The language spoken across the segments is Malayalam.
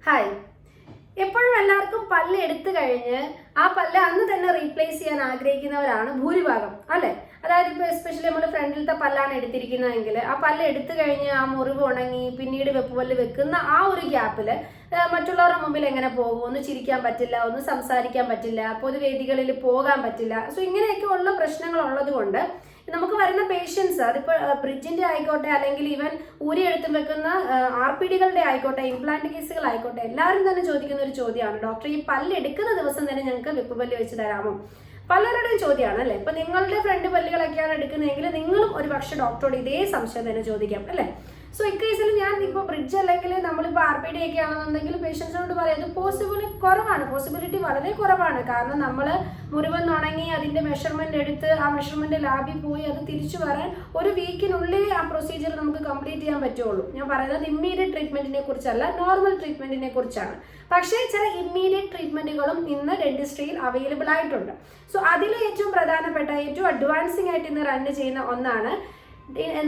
ഹായ്. എപ്പോഴും എല്ലാവർക്കും പല്ല് എടുത്തു കഴിഞ്ഞ് ആ പല്ല് അന്ന് തന്നെ റീപ്ലേസ് ചെയ്യാൻ ആഗ്രഹിക്കുന്നവരാണ് ഭൂരിഭാഗം, അല്ലേ? അതായത് ഇപ്പോൾ എസ്പെഷ്യലി നമ്മൾ ഫ്രണ്ടിലത്തെ പല്ലാണ് എടുത്തിരിക്കുന്നതെങ്കിൽ ആ പല്ല് എടുത്തു കഴിഞ്ഞ് ആ മുറിവ് ഉണങ്ങി പിന്നീട് വെപ്പുപല്ല് വെക്കുന്ന ആ ഒരു ഗ്യാപ്പിൽ മറ്റുള്ളവരുടെ മുമ്പിൽ എങ്ങനെ പോകും? ഒന്ന് ചിരിക്കാൻ പറ്റില്ല, ഒന്ന് സംസാരിക്കാൻ പറ്റില്ല, പൊതുവേദികളിൽ പോകാൻ പറ്റില്ല. സോ ഇങ്ങനെയൊക്കെ ഉള്ള പ്രശ്നങ്ങൾ ഉള്ളത് കൊണ്ട് നമുക്ക് വരുന്ന പേഷ്യൻസ്, അതിപ്പോൾ ബ്രിഡ്ജിന്റെ ആയിക്കോട്ടെ അല്ലെങ്കിൽ ഈവൻ ഊരിയെടുത്ത് വെക്കുന്ന RPDകളുടെ ആയിക്കോട്ടെ, ഇംപ്ലാന്റ് കേസുകളായിക്കോട്ടെ, എല്ലാവരും തന്നെ ചോദിക്കുന്ന ഒരു ചോദ്യമാണ്, ഡോക്ടർ ഈ പല്ല് എടുക്കുന്ന ദിവസം തന്നെ ഞങ്ങൾക്ക് വെപ്പുപല്ല് വെച്ച് തരാമോ? പലരുടെയും ചോദ്യമാണ്, അല്ലേ? ഇപ്പൊ നിങ്ങളുടെ ഫ്രണ്ട് പല്ലുകളൊക്കെയാണ് എടുക്കുന്നതെങ്കിൽ നിങ്ങളും ഒരു പക്ഷെ ഡോക്ടറോട് ഇതേ സംശയം തന്നെ ചോദിക്കാം, അല്ലേ? സോ ഇക്കേസിൽ ഞാൻ ഇപ്പോൾ ബ്രിഡ്ജ് അല്ലെങ്കിൽ നമ്മളിപ്പോൾ RPD ഒക്കെ ആണെന്നുണ്ടെങ്കിൽ പേഷ്യൻസിനോട് പറയാം ഇത് പോസിബിലിറ്റി വളരെ കുറവാണ്. കാരണം നമ്മൾ മുറിവെന്ന് ഉണങ്ങി അതിന്റെ മെഷർമെന്റ് എടുത്ത് ആ മെഷർമെന്റ് ലാബിൽ പോയി അത് തിരിച്ചു വരാൻ ഒരു വീക്കിനുള്ളിൽ ആ പ്രൊസീജിയർ നമുക്ക് കംപ്ലീറ്റ് ചെയ്യാൻ പറ്റുള്ളൂ. ഞാൻ പറയുന്നത് ഇമ്മീഡിയറ്റ് ട്രീറ്റ്മെന്റിനെ കുറിച്ചല്ല, നോർമൽ ട്രീറ്റ്മെന്റിനെ കുറിച്ചാണ്. പക്ഷേ ചില ഇമ്മീഡിയറ്റ് ട്രീറ്റ്മെന്റുകളും ഇന്ന് ഡെന്റിസ്ട്രിയിൽ അവൈലബിൾ ആയിട്ടുണ്ട്. സോ അതിൽ ഏറ്റവും പ്രധാനപ്പെട്ട ഏറ്റവും അഡ്വാൻസിംഗ് ആയിട്ട് ഇന്ന് റൺ ചെയ്യുന്ന ഒന്നാണ്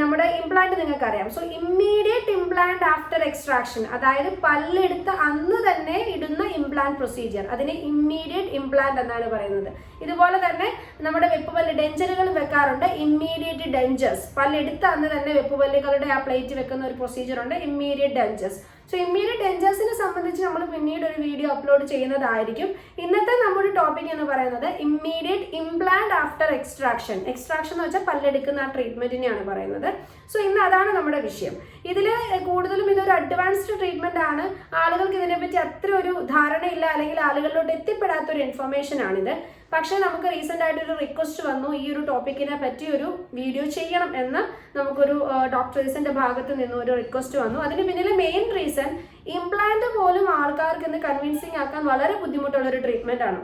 നമ്മുടെ ഇംപ്ലാന്റ്. നിങ്ങൾക്കറിയാം. So immediate implant after extraction, അതായത് പല്ലെടുത്ത് അന്ന് തന്നെ ഇടുന്ന ഇംപ്ലാന്റ് പ്രൊസീജിയർ, അതിനെ ഇമ്മീഡിയറ്റ് ഇംപ്ലാന്റ് എന്നാണ് പറയുന്നത്. ഇതുപോലെ തന്നെ നമ്മുടെ വെപ്പുപല്ല് ഡെഞ്ചറുകൾ വെക്കാറുണ്ട്, ഇമ്മീഡിയറ്റ് ഡെഞ്ചേഴ്സ്. പല്ലെടുത്ത് അന്ന് തന്നെ വെപ്പുപല്ലുകളുടെ ആ പ്ലേറ്റ് വെക്കുന്ന ഒരു പ്രൊസീജിയർ ഉണ്ട്, ഇമ്മീഡിയറ്റ് ഡെഞ്ചേഴ്സ്. സോ ഇമ്മീഡിയറ്റ് ഡെഞ്ചേഴ്സിനെ സംബന്ധിച്ച് നമ്മൾ പിന്നീട് ഒരു വീഡിയോ അപ്ലോഡ് ചെയ്യുന്നതായിരിക്കും. ഇന്നത്തെ നമ്മുടെ ടോപ്പിക് എന്ന് പറയുന്നത് immediate implant after extraction. Extraction എന്ന് വെച്ചാൽ പല്ലെടുക്കുന്ന ആ ട്രീറ്റ്മെന്റിനെയാണ് പറയുന്നത്. സോ ഇന്ന് അതാണ് നമ്മുടെ വിഷയം. ഇതിൽ കൂടുതലും ഇതൊരു അഡ്വാൻസ്ഡ് ട്രീറ്റ്മെന്റ് ആണ്. ആളുകൾക്ക് ഇതിനെപ്പറ്റി അത്ര ഒരു ധാരണയില്ല, അല്ലെങ്കിൽ ആളുകളിലോട്ട് എത്തിപ്പെടാത്തൊരു ഇൻഫർമേഷൻ ആണിത്. പക്ഷേ നമുക്ക് റീസെന്റ് ആയിട്ടൊരു റിക്വസ്റ്റ് വന്നു, ഈ ഒരു ടോപ്പിക്കിനെ പറ്റി ഒരു വീഡിയോ ചെയ്യണം എന്ന് നമുക്കൊരു ഡോക്ടേഴ്സിന്റെ ഭാഗത്ത് നിന്ന് ഒരു റിക്വസ്റ്റ് വന്നു. അതിന് പിന്നിലെ മെയിൻ റീസൺ, ഇംപ്ലാന്റ് പോലും ആൾക്കാർക്ക് ഇന്ന് കൺവിൻസിങ് ആക്കാൻ വളരെ ബുദ്ധിമുട്ടുള്ള ഒരു ട്രീറ്റ്മെന്റ് ആണ്.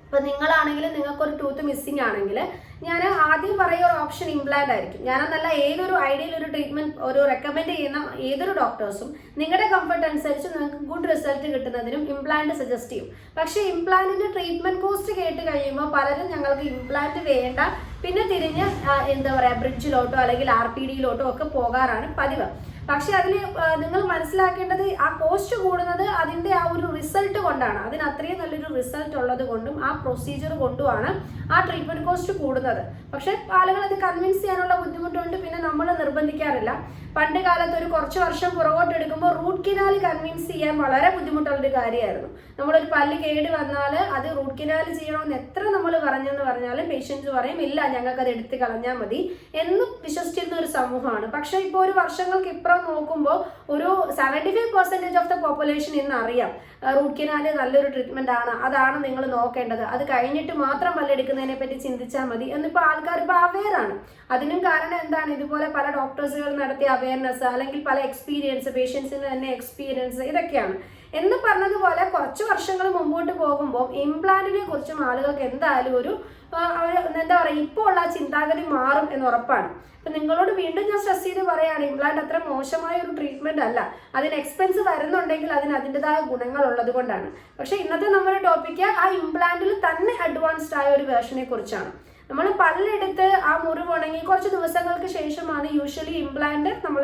ഇപ്പൊ നിങ്ങളാണെങ്കിലും നിങ്ങൾക്കൊരു ടൂത്ത് മിസ്സിംഗ് ആണെങ്കിൽ ഞാൻ ആദ്യം പറയുന്ന ഒരു ഓപ്ഷൻ ഇംപ്ലാന്റ് ആയിരിക്കും. ഞാനെന്നല്ല, ഏതൊരു ഐഡിയൽ ഒരു ട്രീറ്റ്മെന്റ് ഒരു റെക്കമെൻഡ് ചെയ്യുന്ന ഏതൊരു ഡോക്ടേഴ്സും നിങ്ങളുടെ കംഫർട്ട് അനുസരിച്ച് നിങ്ങൾക്ക് ഗുഡ് റിസൾട്ട് കിട്ടുന്നതിനും ഇംപ്ലാന്റ് സജസ്റ്റ് ചെയ്യും. പക്ഷേ ഇംപ്ലാന്റിന്റെ ട്രീറ്റ്മെന്റ് കോസ്റ്റ് കേട്ട് കഴിയുമ്പോൾ പലരും ഞങ്ങൾക്ക് ഇംപ്ലാന്റ് വേണ്ട, പിന്നെ തിരിഞ്ഞ് എന്താ പറയുക ബ്രിഡ്ജിലോട്ടോ അല്ലെങ്കിൽ RPDയിലോട്ടോ ഒക്കെ പോകാറാണ് പതിവ്. പക്ഷെ അതിൽ നിങ്ങൾ മനസ്സിലാക്കേണ്ടത് ആ കോസ്റ്റ് കൂടുന്നത് അതിൻ്റെ ആ ഒരു റിസൾട്ട് കൊണ്ടാണ്. അതിന് അത്രയും നല്ലൊരു റിസൾട്ട് ഉള്ളത് കൊണ്ടും ആ പ്രൊസീജിയർ കൊണ്ടുമാണ് ആ ട്രീറ്റ്മെന്റ് കോസ്റ്റ് കൂടുന്നത്. പക്ഷെ ആളുകൾ അത് കൺവിൻസ് ചെയ്യാനുള്ള ബുദ്ധിമുട്ടുണ്ട്. പിന്നെ നമ്മൾ നിർബന്ധിക്കാറില്ല. പണ്ട് കാലത്ത് ഒരു കുറച്ച് വർഷം പുറകോട്ട് എടുക്കുമ്പോൾ റൂട്ട് കനാൽ കൺവിൻസ് ചെയ്യാൻ വളരെ ബുദ്ധിമുട്ടുള്ളൊരു കാര്യമായിരുന്നു. നമ്മളൊരു പല്ല് കേട് വന്നാൽ അത് റൂട്ട് കനാൽ ചെയ്യണമെന്ന് എത്ര നമ്മൾ പറഞ്ഞെന്ന് പറഞ്ഞാലും പേഷ്യൻസ് പറയും ഇല്ല ഞങ്ങൾക്ക് അത് എടുത്ത് കളഞ്ഞാൽ മതി എന്ന് വിശ്വസിച്ചിരുന്ന ഒരു സമൂഹമാണ്. പക്ഷെ ഇപ്പോൾ ഒരു വർഷങ്ങൾക്ക് ഇപ്പുറം നോക്കുമ്പോൾ ഒരു 75% ഓഫ് ദ പോപ്പുലേഷൻ ഇന്ന് അറിയാം റൂട്ട് കനാൽ നല്ലൊരു ട്രീറ്റ്മെന്റ് ആണ്, അതാണ് നിങ്ങൾ നോക്കേണ്ടത്, അത് കഴിഞ്ഞിട്ട് മാത്രം പല്ലെടുക്കുന്നതിനെ പറ്റി ചിന്തിച്ചാൽ മതി എന്നിപ്പോൾ ആൾക്കാർ ഇപ്പോൾ അവെയർ ആണ്. അതിനും കാരണം എന്താണ്? ഇതുപോലെ പല ഡോക്ടേഴ്സുകൾ നടത്തിയ അവയർനെസ്, അല്ലെങ്കിൽ പല എക്സ്പീരിയൻസ്, പേഷ്യൻസിന് തന്നെ എക്സ്പീരിയൻസ്, ഇതൊക്കെയാണ്. എന്ന് പറഞ്ഞതുപോലെ കുറച്ച് വർഷങ്ങൾ മുമ്പോട്ട് പോകുമ്പോൾ ഇംപ്ലാന്റിനെ കുറിച്ചും ആളുകൾക്ക് എന്തായാലും ഒരു എന്താ പറയുക ഇപ്പോൾ ഉള്ള ചിന്താഗതി മാറും എന്ന് ഉറപ്പാണ്. അപ്പൊ നിങ്ങളോട് വീണ്ടും ഞാൻ സ്ട്രെസ് ചെയ്ത് പറയുകയാണ്, ഇംപ്ലാന്റ് അത്ര മോശമായ ഒരു ട്രീറ്റ്മെന്റ് അല്ല. അതിന് എക്സ്പെൻസ് വരുന്നുണ്ടെങ്കിൽ അതിന് അതിൻ്റെതായ ഗുണങ്ങൾ ഉള്ളത് കൊണ്ടാണ്. പക്ഷെ ഇന്നത്തെ നമ്മുടെ ടോപ്പിക്ക് ആ ഇംപ്ലാന്റിൽ തന്നെ അഡ്വാൻസ്ഡ് ആയ ഒരു വേർഷനെ കുറിച്ചാണ്. നമ്മൾ പല്ലെടുത്ത് ആ മുറിവ് ഉണങ്ങി കുറച്ച് ദിവസങ്ങൾക്ക് ശേഷമാണ് യൂഷ്വലി ഇംപ്ലാന്റ് നമ്മൾ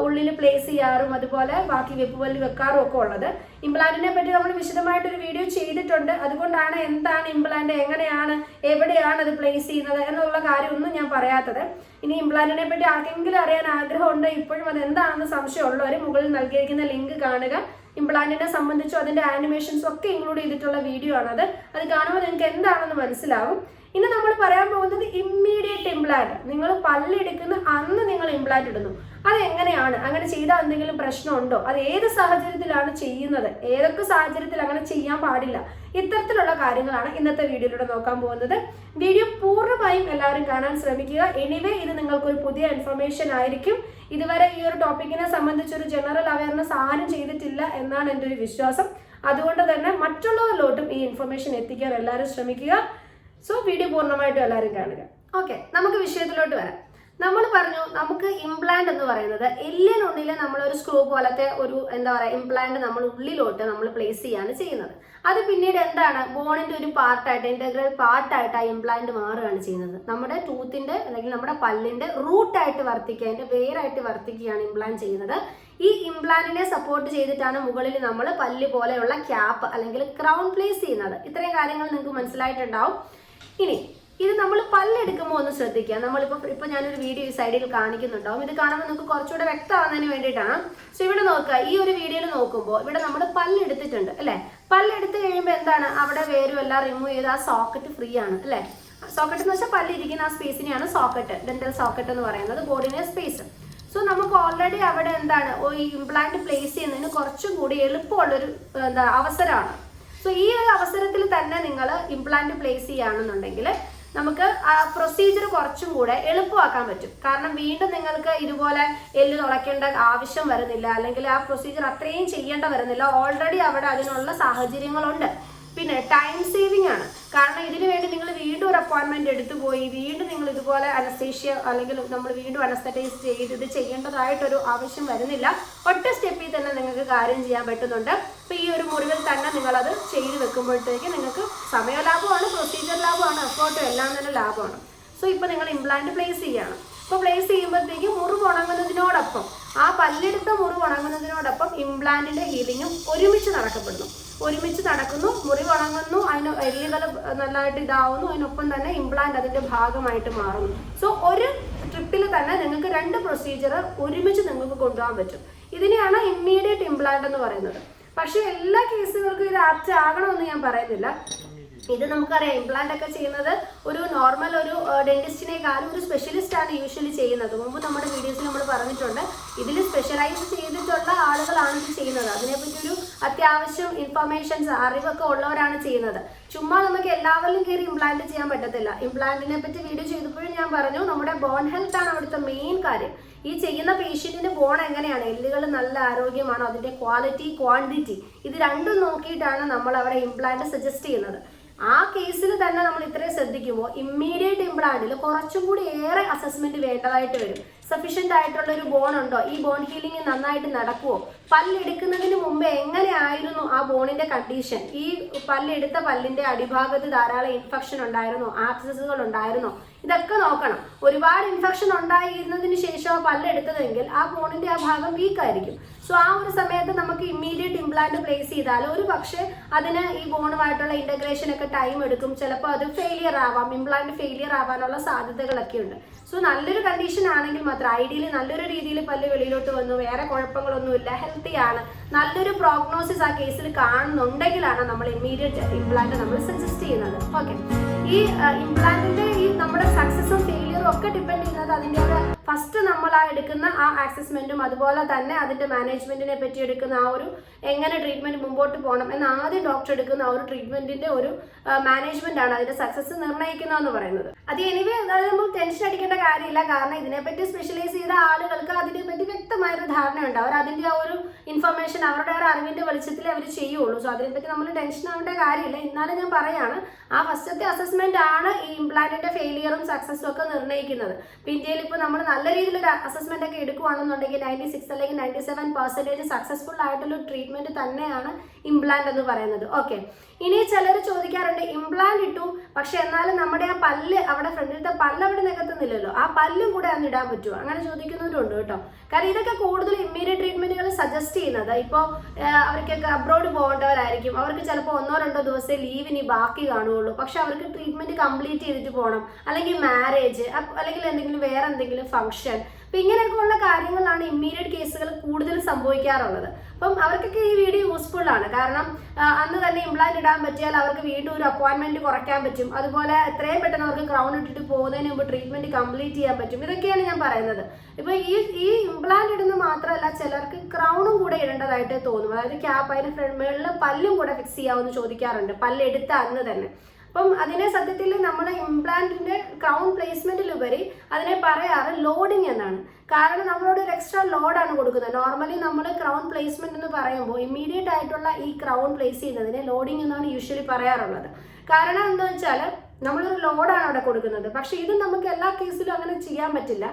ഉള്ളിൽ പ്ലേസ് ചെയ്യാറും അതുപോലെ ബാക്കി വെപ്പുപല്ല് വെക്കാറും ഒക്കെ ഉള്ളത്. ഇംപ്ലാന്റിനെ പറ്റി നമ്മൾ വിശദമായിട്ടൊരു വീഡിയോ ചെയ്തിട്ടുണ്ട്. അതുകൊണ്ടാണ് എന്താണ് ഇംപ്ലാന്റ്, എങ്ങനെയാണ്, എവിടെയാണ് അത് പ്ലേസ് ചെയ്യുന്നത് എന്നുള്ള കാര്യമൊന്നും ഞാൻ പറയാത്തത്. ഇനി ഇംപ്ലാന്റിനെ പറ്റി ആർക്കെങ്കിലും അറിയാൻ ആഗ്രഹമുണ്ട്, ഇപ്പോഴും അത് എന്താണെന്ന് സംശയമുള്ളവർ മുകളിൽ നൽകിയിരിക്കുന്ന ലിങ്ക് കാണുക. ഇംപ്ലാന്റിനെ സംബന്ധിച്ചും അതിന്റെ ആനിമേഷൻസും ഒക്കെ ഇൻക്ലൂഡ് ചെയ്തിട്ടുള്ള വീഡിയോ ആണത്. അത് കാണുമ്പോൾ നിങ്ങൾക്ക് എന്താണെന്ന് മനസ്സിലാവും. ഇന്ന് നമ്മൾ പറയാൻ പോകുന്നത് ഇമ്മീഡിയറ്റ് ഇംപ്ലാന്റ്. നിങ്ങൾ പല്ലെടുക്കുന്ന അന്ന് നിങ്ങൾ ഇംപ്ലാന്റ് ഇടുന്നു, അതെങ്ങനെയാണ്, അങ്ങനെ ചെയ്താൽ എന്തെങ്കിലും പ്രശ്നമുണ്ടോ, അത് ഏത് സാഹചര്യത്തിലാണ് ചെയ്യുന്നത്, ഏതൊക്കെ സാഹചര്യത്തിൽ അങ്ങനെ ചെയ്യാൻ പാടില്ല, ഇത്തരത്തിലുള്ള കാര്യങ്ങളാണ് ഇന്നത്തെ വീഡിയോയിലൂടെ നോക്കാൻ പോകുന്നത്. വീഡിയോ പൂർണ്ണമായും എല്ലാവരും കാണാൻ ശ്രമിക്കുക. എനിവേ ഇത് നിങ്ങൾക്കൊരു പുതിയ ഇൻഫർമേഷൻ ആയിരിക്കും. ഇതുവരെ ഈ ഒരു ടോപ്പിക്കിനെ സംബന്ധിച്ചൊരു ജനറൽ അവയർനെസ് ആരും ചെയ്തിട്ടില്ല എന്നാണ് എൻ്റെ ഒരു വിശ്വാസം. അതുകൊണ്ട് തന്നെ മറ്റുള്ളവരിലോട്ടും ഈ ഇൻഫർമേഷൻ എത്തിക്കാൻ എല്ലാവരും ശ്രമിക്കുക. സോ വീഡിയോ പൂർണ്ണമായിട്ടും എല്ലാവരും കാണുക. ഓക്കെ, നമുക്ക് വിഷയത്തിലോട്ട് വരാം. നമ്മൾ പറഞ്ഞു നമുക്ക് ഇംപ്ലാന്റ് എന്ന് പറയുന്നത് എല്ലിനുള്ളിൽ നമ്മളൊരു സ്ക്രൂ പോലത്തെ ഒരു എന്താ പറയുക ഇംപ്ലാന്റ് നമ്മൾ ഉള്ളിലോട്ട് നമ്മൾ പ്ലേസ് ചെയ്യാണ് ചെയ്യുന്നത്. അത് പിന്നീട് എന്താണ് ബോണിന്റെ ഒരു പാർട്ടായിട്ട്, ഇന്റഗ്രൽ പാർട്ടായിട്ട് ആ ഇംപ്ലാന്റ് മാറുകയാണ് ചെയ്യുന്നത്. നമ്മുടെ ടൂത്തിന്റെ അല്ലെങ്കിൽ നമ്മുടെ പല്ലിന്റെ റൂട്ടായിട്ട് വർത്തിക്കുക, അതിന്റെ വേരായിട്ട് വർത്തിക്കുകയാണ് ഇംപ്ലാന്റ് ചെയ്യുന്നത്. ഈ ഇംപ്ലാന്റിനെ സപ്പോർട്ട് ചെയ്തിട്ടാണ് മുകളിൽ നമ്മൾ പല്ല് പോലെയുള്ള ക്യാപ്പ് അല്ലെങ്കിൽ ക്രൗൺ പ്ലേസ് ചെയ്യുന്നത്. ഇത്രയും കാര്യങ്ങൾ നിങ്ങൾക്ക് മനസ്സിലായിട്ടുണ്ടാവും. ഇനി ഇത് നമ്മൾ പല്ലെടുക്കുമ്പോൾ ഒന്ന് ശ്രദ്ധിക്കുക. നമ്മളിപ്പോൾ ഞാനൊരു വീഡിയോ ഈ സൈഡിൽ കാണിക്കുന്നുണ്ടാവും. ഇത് കാണുമ്പോൾ നിങ്ങൾക്ക് കുറച്ചുകൂടെ വ്യക്തമാകുന്നതിന് വേണ്ടിയിട്ടാണ്. സോ ഇവിടെ നോക്കുക, ഈ ഒരു വീഡിയോയിൽ നോക്കുമ്പോൾ ഇവിടെ നമ്മൾ പല്ലെടുത്തിട്ടുണ്ട് അല്ലേ. പല്ലെടുത്ത് കഴിയുമ്പോൾ എന്താണ്, അവിടെ വേരും എല്ലാം റിമൂവ് ചെയ്ത് ആ സോക്കറ്റ് ഫ്രീ ആണ് അല്ലേ. സോക്കറ്റ് എന്ന് വെച്ചാൽ പല്ലിരിക്കുന്ന ആ സ്പേസിനെയാണ് സോക്കറ്റ്, ഡെന്റൽ സോക്കറ്റ് എന്ന് പറയുന്നത്, ബോഡിനെ സ്പേസ്. സോ നമുക്ക് ഓൾറെഡി അവിടെ എന്താണ് ഈ ഇംപ്ലാന്റ് പ്ലേസ് ചെയ്യുന്നതിന് കുറച്ചും കൂടി എളുപ്പമുള്ളൊരു അവസരമാണ്. സോ ഈ ഒരു അവസരത്തിൽ തന്നെ നിങ്ങൾ ഇംപ്ലാന്റ് പ്ലേസ് ചെയ്യുകയാണെന്നുണ്ടെങ്കിൽ നമുക്ക് ആ പ്രൊസീജിയർ കുറച്ചും കൂടെ എളുപ്പമാക്കാൻ പറ്റും. കാരണം വീണ്ടും നിങ്ങൾക്ക് ഇതുപോലെ എല്ല് തുളയ്ക്കേണ്ട ആവശ്യം വരുന്നില്ല, അല്ലെങ്കിൽ ആ പ്രൊസീജിയർ അത്രയും ചെയ്യേണ്ട വരുന്നില്ല. ഓൾറെഡി അവിടെ അതിനുള്ള സാഹചര്യങ്ങളുണ്ട്. പിന്നെ ടൈം സേവിങ് ആണ്. കാരണം ഇതിനു വേണ്ടി നിങ്ങൾ വീണ്ടും ഒരു അപ്പോയിൻമെന്റ് എടുത്തു പോയി വീണ്ടും നിങ്ങൾ ഇതുപോലെ അനസ്തേഷ്യ അല്ലെങ്കിൽ നമ്മൾ വീണ്ടും അനസ്തറ്റൈസ് ചെയ്ത് ഇത് ചെയ്യേണ്ടതായിട്ടൊരു ആവശ്യം വരുന്നില്ല. ഒറ്റ സ്റ്റെപ്പിൽ തന്നെ നിങ്ങൾക്ക് കാര്യം ചെയ്യാൻ പറ്റുന്നുണ്ട്. അപ്പോൾ ഈ ഒരു മുറിവിൽ തന്നെ നിങ്ങളത് ചെയ്ത് വെക്കുമ്പോഴത്തേക്ക് നിങ്ങൾക്ക് സമയ ലാഭമാണ്, പ്രൊസീജിയർ ലാഭമാണ്, എഫേർട്ടും എല്ലാം തന്നെ ലാഭമാണ്. സോ ഇപ്പോൾ നിങ്ങൾ ഇംപ്ലാന്റ് പ്ലേസ് ചെയ്യുകയാണ്. അപ്പോൾ പ്ലേസ് ചെയ്യുമ്പോഴത്തേക്ക് മുറിവ് ഉണങ്ങുന്നതിനോടൊപ്പം, ആ പല്ലെടുത്ത മുറിവ് ഉണങ്ങുന്നതിനോടൊപ്പം ഇംപ്ലാന്റിന്റെ ഹീലിങ്ങും ഒരുമിച്ച് നടക്കുന്നു. മുറിവ് ഉണങ്ങുന്നു, അതിന് എല്ലുകൾ നല്ലതായിട്ട് ഇതാവുന്നു, അതിനൊപ്പം തന്നെ ഇംപ്ലാന്റ് അതിന്റെ ഭാഗമായിട്ട് മാറുന്നു. സോ ഒരു ട്രിപ്പിൽ തന്നെ നിങ്ങൾക്ക് 2 പ്രൊസീജിയർ ഒരുമിച്ച് നിങ്ങൾക്ക് കൊണ്ടുപോകാൻ പറ്റും. ഇതിനെയാണ് ഇമ്മീഡിയറ്റ് ഇംപ്ലാന്റ് എന്ന് പറയുന്നത്. പക്ഷേ എല്ലാ കേസുകൾക്കും ഇത് ആപ്റ്റ് ആകണമെന്ന് ഞാൻ പറയുന്നില്ല. ഇത് നമുക്കറിയാം, ഇംപ്ലാന്റ് ഒക്കെ ചെയ്യുന്നത് ഒരു നോർമൽ ഒരു ഡെന്റിസ്റ്റിനേക്കാളും ഒരു സ്പെഷ്യലിസ്റ്റ് ആണ് യൂഷ്വലി ചെയ്യുന്നത്. മുമ്പ് നമ്മുടെ വീഡിയോസിൽ നമ്മൾ പറഞ്ഞിട്ടുണ്ട്, ഇതിൽ സ്പെഷ്യലൈസ് ചെയ്തിട്ടുള്ള ആളുകളാണ് ഇത് ചെയ്യുന്നത്. അതിനെപ്പറ്റി ഒരു അത്യാവശ്യം ഇൻഫർമേഷൻസ് അറിവൊക്കെ ഉള്ളവരാണ് ചെയ്യുന്നത്. ചുമ്മാ നമുക്ക് എല്ലാവരിലും കയറി ഇംപ്ലാന്റ് ചെയ്യാൻ പറ്റത്തില്ല. ഇംപ്ലാന്റിനെ പറ്റി വീഡിയോ ചെയ്തപ്പോഴും ഞാൻ പറഞ്ഞു, നമ്മുടെ ബോൺ ഹെൽത്ത് ആണ് അവിടുത്തെ മെയിൻ കാര്യം. ഈ ചെയ്യുന്ന പേഷ്യന്റിന് ബോൺ എങ്ങനെയാണ്, എല്ലുകൾ നല്ല ആരോഗ്യമാണോ, അതിന്റെ ക്വാളിറ്റി ക്വാണ്ടിറ്റി ഇത് രണ്ടും നോക്കിയിട്ടാണ് നമ്മൾ അവിടെ ഇംപ്ലാന്റ് സജസ്റ്റ് ചെയ്യുന്നത്. ആ കേസിൽ തന്നെ നമ്മൾ ഇത്രയും ശ്രദ്ധിക്കുമ്പോൾ ഇമ്മീഡിയറ്റ് ഇംപ്ലാന്റിൽ കുറച്ചും കൂടി ഏറെ അസസ്മെന്റ് വേണ്ടതായിട്ട് വരും. സഫീഷ്യന്റ് ആയിട്ടുള്ള ഒരു ബോൺ ഉണ്ടോ, ഈ ബോൺ ഹീലിംഗ് നന്നായിട്ട് നടക്കുമോ, പല്ലെടുക്കുന്നതിന് മുമ്പ് എങ്ങനെയായിരുന്നു ആ ബോണിന്റെ കണ്ടീഷൻ, ഈ പല്ലെടുത്ത പല്ലിന്റെ അടിഭാഗത്ത് ധാരാളം ഇൻഫെക്ഷൻ ഉണ്ടായിരുന്നോ, ആക്സസുകൾ ഉണ്ടായിരുന്നോ, ഇതൊക്കെ നോക്കണം. ഒരുപാട് ഇൻഫെക്ഷൻ ഉണ്ടായിരുന്നതിന് ശേഷം പല്ലെടുത്തതെങ്കിൽ ആ ബോണിന്റെ ആ ഭാഗം വീക്ക് ആയിരിക്കും. സോ ആ ഒരു സമയത്ത് നമുക്ക് ഇമ്മീഡിയറ്റ് ഇംപ്ലാന്റ് പ്ലേസ് ചെയ്താൽ ഒരു പക്ഷേ അതിന് ഈ ബോണുമായിട്ടുള്ള ഇന്റഗ്രേഷൻ ഒക്കെ ടൈം എടുക്കും. ചിലപ്പോൾ അത് ഫെയിലിയർ ആവാം, ഇംപ്ലാന്റ് ഫെയിലിയർ ആവാനുള്ള സാധ്യതകളൊക്കെ ഉണ്ട്. സോ നല്ലൊരു കണ്ടീഷൻ ആണെങ്കിൽ മാത്രം, ഐഡിയലി നല്ലൊരു രീതിയിൽ പല്ല് വെളിയിലോട്ട് വന്നു, വേറെ കുഴപ്പങ്ങളൊന്നുമില്ല, ഹെൽത്തി ആണ്, നല്ലൊരു പ്രോഗ്നോസിസ് ആ കേസിൽ കാണുന്നുണ്ടെങ്കിലാണ് നമ്മൾ ഇമ്മീഡിയറ്റ് ഇംപ്ലാന്റ് നമ്മൾ സജസ്റ്റ് ചെയ്യുന്നത്. ഓക്കെ, ഈ ഇംപ്ലാന്റിന്റെ ഈ നമ്മുടെ സക്സസും ഫെയിലിയറും ഒക്കെ ഡിപ്പെൻഡ് ചെയ്യുന്നത് അതിൻ്റെ ഒരു ഫസ്റ്റ് നമ്മൾ ആ എടുക്കുന്ന ആ അസസ്മെന്റും അതുപോലെ തന്നെ അതിന്റെ മാനേജ്മെന്റിനെ പറ്റി എടുക്കുന്ന ആ ഒരു എങ്ങനെ ട്രീറ്റ്മെന്റ് മുമ്പോട്ട് പോകണം എന്ന് ആദ്യം ഡോക്ടർ എടുക്കുന്ന ആ ഒരു ട്രീറ്റ്മെന്റിന്റെ ഒരു മാനേജ്മെന്റ് ആണ് അതിന്റെ സക്സസ് നിർണ്ണയിക്കുന്നതെന്ന് പറയുന്നത്. അത് എനിവേ അതായത് നമ്മൾ ടെൻഷൻ അടിക്കേണ്ട കാര്യമില്ല. കാരണം ഇതിനെപ്പറ്റി സ്പെഷ്യലൈസ് ചെയ്ത ആളുകൾക്ക് അതിനെപ്പറ്റി വ്യക്തമായൊരു ധാരണയുണ്ട്. അവർ അതിന്റെ ആ ഒരു ഇൻഫർമേഷൻ അവരുടെ ഒരു അറിവിന്റെ വെളിച്ചത്തിൽ അവർ ചെയ്യുള്ളൂ. സോ അതിനെപ്പറ്റി നമ്മൾ ടെൻഷൻ ആവേണ്ട കാര്യമില്ല. എന്നാലും ഞാൻ പറയാണ്, ആ ഫസ്റ്റത്തെ അസസ്മെന്റ് ആണ് ഈ ഇംപ്ലാന്റിന്റെ ഫെയിലിയറും സക്സസും ഒക്കെ നിർണ്ണയിക്കുന്നത്. ഇന്ത്യയിൽ ഇപ്പോൾ നമ്മൾ നല്ല രീതിയിലൊരു അസസ്മെന്റ് ഒക്കെ എടുക്കുകയാണെന്നുണ്ടെങ്കിൽ 96 അല്ലെങ്കിൽ 97% സക്സസ്ഫുൾ ആയിട്ടുള്ള ട്രീറ്റ്മെന്റ് തന്നെയാണ് ഇംപ്ലാന്റ് എന്ന് പറയുന്നത്. ഓക്കെ, ഇനി ചിലർ ചോദിക്കാറുണ്ട്, ഇംപ്ലാന്റ് ഇട്ടു പക്ഷെ എന്നാലും നമ്മുടെ ആ പല്ല് അവിടെ ഫ്രണ്ടിലത്തെ പല്ല് അവിടെ നികത്തുന്നില്ലല്ലോ, ആ പല്ലും കൂടെ അന്ന് ഇടാൻ പറ്റുമോ, അങ്ങനെ ചോദിക്കുന്നവരുണ്ട് കേട്ടോ. കാരണം ഇതൊക്കെ കൂടുതൽ ഇമ്മീഡിയറ്റ് ട്രീറ്റ്മെന്റുകൾ സജസ്റ്റ് ചെയ്യുന്നത് ഇപ്പോൾ അവർക്കൊക്കെ അബ്രോഡ് പോകേണ്ടവരായിരിക്കും. അവർക്ക് ചിലപ്പോൾ 1-2 ദിവസത്തെ ലീവിന് ബാക്കി കാണുകയുള്ളൂ. പക്ഷെ അവർക്ക് ട്രീറ്റ്മെന്റ് കംപ്ലീറ്റ് ചെയ്തിട്ട് പോകണം, അല്ലെങ്കിൽ മാരേജ്, അല്ലെങ്കിൽ എന്തെങ്കിലും വേറെ എന്തെങ്കിലും ഫംഗ്ഷൻ, അപ്പം ഇങ്ങനെയൊക്കെയുള്ള കാര്യങ്ങളാണ് ഇമ്മീഡിയറ്റ് കേസുകൾ കൂടുതൽ സംഭവിക്കാറുള്ളത്. അപ്പം അവർക്കൊക്കെ ഈ വീഡിയോ യൂസ്ഫുൾ ആണ്. കാരണം അന്ന് തന്നെ ഇംപ്ലാന്റ് ഇടാൻ പറ്റിയാൽ അവർക്ക് വീണ്ടും ഒരു അപ്പോയിന്റ്മെന്റ് കുറയ്ക്കാൻ പറ്റും. അതുപോലെ എത്രയും പെട്ടെന്ന് അവർക്ക് ക്രൗൺ ഇട്ടിട്ട് പോകുന്നതിന് മുമ്പ് ട്രീറ്റ്മെന്റ് കംപ്ലീറ്റ് ചെയ്യാൻ പറ്റും. ഇതൊക്കെയാണ് ഞാൻ പറയുന്നത്. ഇപ്പൊ ഈ ഇംപ്ലാന്റ് ഇടുന്നത് മാത്രമല്ല, ചിലർക്ക് ക്രൗണും കൂടെ ഇടേണ്ടതായിട്ട് തോന്നും. അതായത് ക്യാപ്പ്, അതിന് ഫ്രണ്ടിൽ പല്ലും കൂടെ ഫിക്സ് ചെയ്യാമെന്ന് ചോദിക്കാറുണ്ട്, പല്ലെടുത്ത അന്ന് തന്നെ. അപ്പം അതിനെ സത്യത്തിൽ നമ്മുടെ ഇംപ്ലാന്റിന്റെ ക്രൗൺ പ്ലേസ്മെന്റിലുപരി അതിനെ പറയാറ് ലോഡിങ് എന്നാണ്. കാരണം നമ്മളോട് ഒരു എക്സ്ട്രാ ലോഡാണ് കൊടുക്കുന്നത്. നോർമലി നമ്മൾ ക്രൗൺ പ്ലേസ്മെന്റ് എന്ന് പറയുമ്പോൾ ഇമ്മീഡിയറ്റ് ആയിട്ടുള്ള ഈ ക്രൗൺ പ്ലേസ് ചെയ്യുന്നതിനെ ലോഡിങ് എന്നാണ് യൂഷ്വലി പറയാറുള്ളത്. കാരണം എന്താ വെച്ചാൽ നമ്മളൊരു ലോഡാണ് അവിടെ കൊടുക്കുന്നത്. പക്ഷെ ഇത് നമുക്ക് എല്ലാ കേസിലും അങ്ങനെ ചെയ്യാൻ പറ്റില്ല.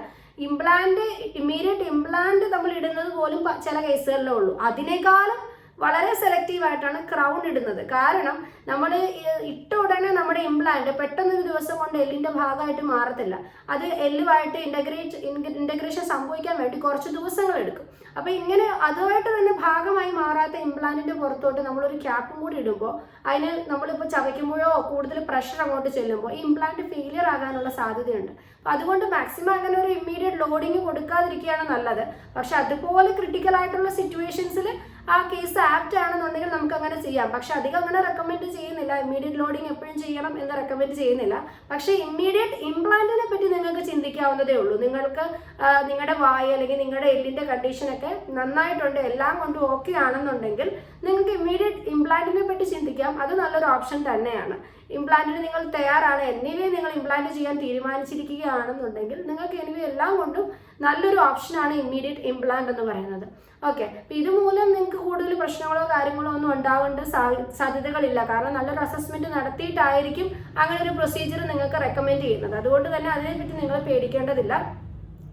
ഇംപ്ലാന്റ് ഇമ്മീഡിയറ്റ് ഇംപ്ലാന്റ് നമ്മൾ ഇടുന്നത് പോലും ചില കേസുകളിലേ ഉള്ളൂ. അതിനേക്കാളും വളരെ സെലക്റ്റീവായിട്ടാണ് ക്രൗൺ ഇടുന്നത്. കാരണം നമ്മൾ ഇട്ട ഉടനെ നമ്മുടെ ഇംപ്ലാന്റ് പെട്ടെന്നൊരു ദിവസം കൊണ്ട് എല്ലിൻ്റെ ഭാഗമായിട്ട് മാറത്തില്ല. അത് എല്ലുമായിട്ട് ഇൻ്റഗ്രേഷൻ സംഭവിക്കാൻ വേണ്ടി കുറച്ച് ദിവസങ്ങൾ എടുക്കും. അപ്പോൾ ഇങ്ങനെ അതുമായിട്ട് തന്നെ ഭാഗമായി മാറാത്ത ഇംപ്ലാന്റിൻ്റെ പുറത്തോട്ട് നമ്മളൊരു ക്യാപ്പും കൂടി ഇടുമ്പോൾ അതിന് നമ്മളിപ്പോൾ ചവയ്ക്കുമ്പോഴോ കൂടുതൽ പ്രഷർ അങ്ങോട്ട് ചെല്ലുമ്പോൾ ഈ ഇംപ്ലാന്റ് ഫെയിലിയർ ആകാനുള്ള സാധ്യതയുണ്ട്. അപ്പോൾ അതുകൊണ്ട് മാക്സിമം അങ്ങനെ ഒരു ഇമ്മീഡിയറ്റ് ലോഡിങ് കൊടുക്കാതിരിക്കുകയാണ് നല്ലത്. പക്ഷെ അതുപോലെ ക്രിട്ടിക്കൽ ആയിട്ടുള്ള സിറ്റുവേഷൻസിൽ ആ കേസ് ആപ്റ്റ് ആണെന്നുണ്ടെങ്കിൽ നമുക്ക് അങ്ങനെ ചെയ്യാം. പക്ഷെ അധികം അങ്ങനെ റെക്കമെൻഡ് ചെയ്യുന്നില്ല. ഇമ്മീഡിയറ്റ് ലോഡിങ് എപ്പോഴും ചെയ്യണം എന്ന് റെക്കമെൻഡ് ചെയ്യുന്നില്ല. പക്ഷേ ഇമ്മീഡിയറ്റ് ഇംപ്ലാന്റിനെ പറ്റി നിങ്ങൾക്ക് ചിന്തിക്കാവുന്നതേ ഉള്ളൂ. നിങ്ങൾക്ക് നിങ്ങളുടെ വായ അല്ലെങ്കിൽ നിങ്ങളുടെ എല്ലിൻ്റെ കണ്ടീഷനൊക്കെ നന്നായിട്ടുണ്ട്, എല്ലാം കൊണ്ടും ഓക്കെ ആണെന്നുണ്ടെങ്കിൽ നിങ്ങൾക്ക് ഇമ്മീഡിയറ്റ് ഇംപ്ലാന്റിനെ പറ്റി ചിന്തിക്കാം. അത് നല്ലൊരു ഓപ്ഷൻ തന്നെയാണ്. ഇംപ്ലാന്റിന് നിങ്ങൾ തയ്യാറാണ്, എനിവേ നിങ്ങൾ ഇംപ്ലാന്റ് ചെയ്യാൻ തീരുമാനിച്ചിരിക്കുകയാണെന്നുണ്ടെങ്കിൽ നിങ്ങൾക്ക് എനിവേ എല്ലാം കൊണ്ടും നല്ലൊരു ഓപ്ഷനാണ് ഇമ്മീഡിയറ്റ് ഇംപ്ലാന്റ് എന്ന് പറയുന്നത്. ഓക്കെ, അപ്പം ഇതുമൂലം നിങ്ങൾക്ക് കൂടുതൽ പ്രശ്നങ്ങളോ കാര്യങ്ങളോ ഒന്നും ഉണ്ടാവേണ്ട സാധ്യതകളില്ല. കാരണം നല്ലൊരു അസസ്മെന്റ് നടത്തിയിട്ടായിരിക്കും അങ്ങനെ ഒരു പ്രൊസീജിയർ നിങ്ങൾക്ക് റെക്കമെൻഡ് ചെയ്യുന്നത്. അതുകൊണ്ട് തന്നെ അതിനെപ്പറ്റി നിങ്ങൾ പേടിക്കേണ്ടതില്ല.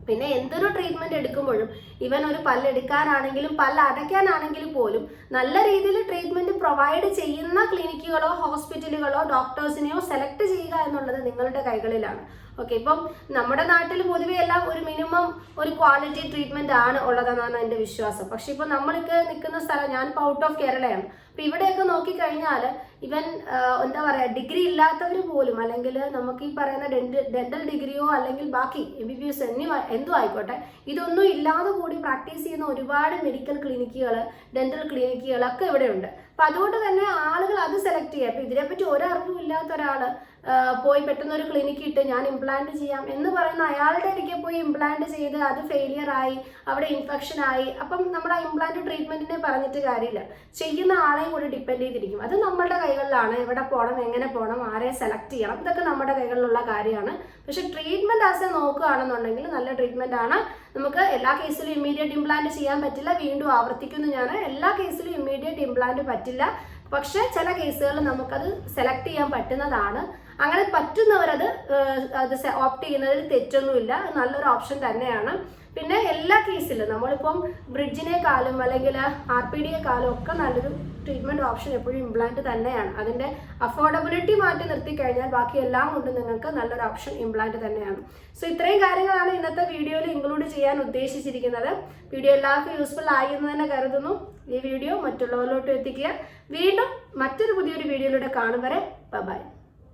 പിന്നെ എന്തൊരു ട്രീറ്റ്മെൻറ്റ് എടുക്കുമ്പോഴും ഇവൻ ഒരു പല്ലെടുക്കാനാണെങ്കിലും പല്ലടയ്ക്കാനാണെങ്കിലും പോലും നല്ല രീതിയിൽ ട്രീറ്റ്മെൻറ്റ് പ്രൊവൈഡ് ചെയ്യുന്ന ക്ലിനിക്കുകളോ ഹോസ്പിറ്റലുകളോ ഡോക്ടേഴ്സിനെയോ സെലക്ട് ചെയ്യുക എന്നുള്ളത് നിങ്ങളുടെ കൈകളിലാണ്. ഓക്കെ, ഇപ്പം നമ്മുടെ നാട്ടിൽ പൊതുവെ എല്ലാം ഒരു മിനിമം ഒരു ക്വാളിറ്റി ട്രീറ്റ്മെൻറ്റ് ആണ് ഉള്ളതെന്നാണ് എൻ്റെ വിശ്വാസം. പക്ഷെ ഇപ്പം നമ്മൾക്ക് നിൽക്കുന്ന സ്ഥലം, ഞാനിപ്പോൾ ഔട്ട് ഓഫ് കേരളയാണ്. അപ്പം ഇവിടെയൊക്കെ നോക്കിക്കഴിഞ്ഞാൽ ഇവൻ എന്താ പറയുക, ഡിഗ്രി ഇല്ലാത്തവർ പോലും അല്ലെങ്കിൽ നമുക്ക് ഈ പറയുന്ന ഡെന്റൽ ഡിഗ്രിയോ അല്ലെങ്കിൽ ബാക്കി MBBS എന്തോ ആയിക്കോട്ടെ, ഇതൊന്നും ഇല്ലാതെ കൂടി പ്രാക്ടീസ് ചെയ്യുന്ന ഒരുപാട് മെഡിക്കൽ ക്ലിനിക്കുകൾ ഡെന്റൽ ക്ലിനിക്കുകളൊക്കെ ഇവിടെയുണ്ട്. അപ്പം അതുകൊണ്ട് തന്നെ ആളുകൾ അത് സെലക്ട് ചെയ്യുക. അപ്പം ഇതിനെപ്പറ്റി ഒരറിവും ഇല്ലാത്ത ഒരാൾ പോയി പെട്ടെന്നൊരു ക്ലിനിക്ക് ഇട്ട് ഞാൻ ഇംപ്ലാന്റ് ചെയ്യാം എന്ന് പറയുന്ന അയാളുടെ ഇടയ്ക്ക് പോയി ഇംപ്ലാന്റ് ചെയ്ത് അത് ഫെയിലിയർ ആയി, അവിടെ ഇൻഫെക്ഷൻ ആയി. അപ്പം നമ്മുടെ ആ ഇംപ്ലാന്റ് ട്രീറ്റ്മെന്റിനെ പറഞ്ഞിട്ട് കാര്യമില്ല. ചെയ്യുന്ന ആളെയും കൂടി ഡിപ്പെൻഡ് ചെയ്തിരിക്കും. അത് നമ്മുടെ കൈകളിലാണ്. എവിടെ പോകണം, എങ്ങനെ പോകണം, ആരെ സെലക്ട് ചെയ്യണം, ഇതൊക്കെ നമ്മുടെ കൈകളിലുള്ള കാര്യമാണ്. പക്ഷെ ട്രീറ്റ്മെന്റ് ആസ് നോക്കുകയാണെന്നുണ്ടെങ്കിൽ നല്ല ട്രീറ്റ്മെന്റ് ആണ്. നമുക്ക് എല്ലാ കേസിലും ഇമ്മീഡിയറ്റ് ഇംപ്ലാന്റ് ചെയ്യാൻ പറ്റില്ല. വീണ്ടും ആവർത്തിക്കുന്നു, ഞാൻ എല്ലാ കേസിലും ഇമ്മീഡിയറ്റ് ഇംപ്ലാന്റ് പറ്റില്ല. പക്ഷെ ചില കേസുകളിൽ നമുക്കത് സെലക്ട് ചെയ്യാൻ പറ്റുന്നതാണ്. അങ്ങനെ പറ്റുന്നവരത് ഓപ്റ്റ് ചെയ്യുന്നതിൽ തെറ്റൊന്നുമില്ല. നല്ലൊരു ഓപ്ഷൻ തന്നെയാണ്. പിന്നെ എല്ലാ കേസിലും നമ്മളിപ്പം ബ്രിഡ്ജിനേക്കാളും അല്ലെങ്കിൽ RPDയെക്കാളും ഒക്കെ നല്ലൊരു ട്രീറ്റ്മെൻറ്റ് ഓപ്ഷൻ എപ്പോഴും ഇംപ്ലാന്റ് തന്നെയാണ്. അതിൻ്റെ അഫോർഡബിലിറ്റി മാറ്റി നിർത്തിക്കഴിഞ്ഞാൽ ബാക്കി എല്ലാം കൊണ്ടും നിങ്ങൾക്ക് നല്ലൊരു ഓപ്ഷൻ ഇംപ്ലാന്റ് തന്നെയാണ്. സോ ഇത്രയും കാര്യങ്ങളാണ് ഇന്നത്തെ വീഡിയോയിൽ ഇൻക്ലൂഡ് ചെയ്യാൻ ഉദ്ദേശിച്ചിരിക്കുന്നത്. വീഡിയോ എല്ലാവർക്കും യൂസ്ഫുൾ ആയി എന്ന് തന്നെ കരുതുന്നു. ഈ വീഡിയോ മറ്റുള്ളവരിലോട്ട് എത്തിക്കുക. വീണ്ടും മറ്റൊരു പുതിയൊരു വീഡിയോയിലൂടെ കാണും വരെ ബൈ.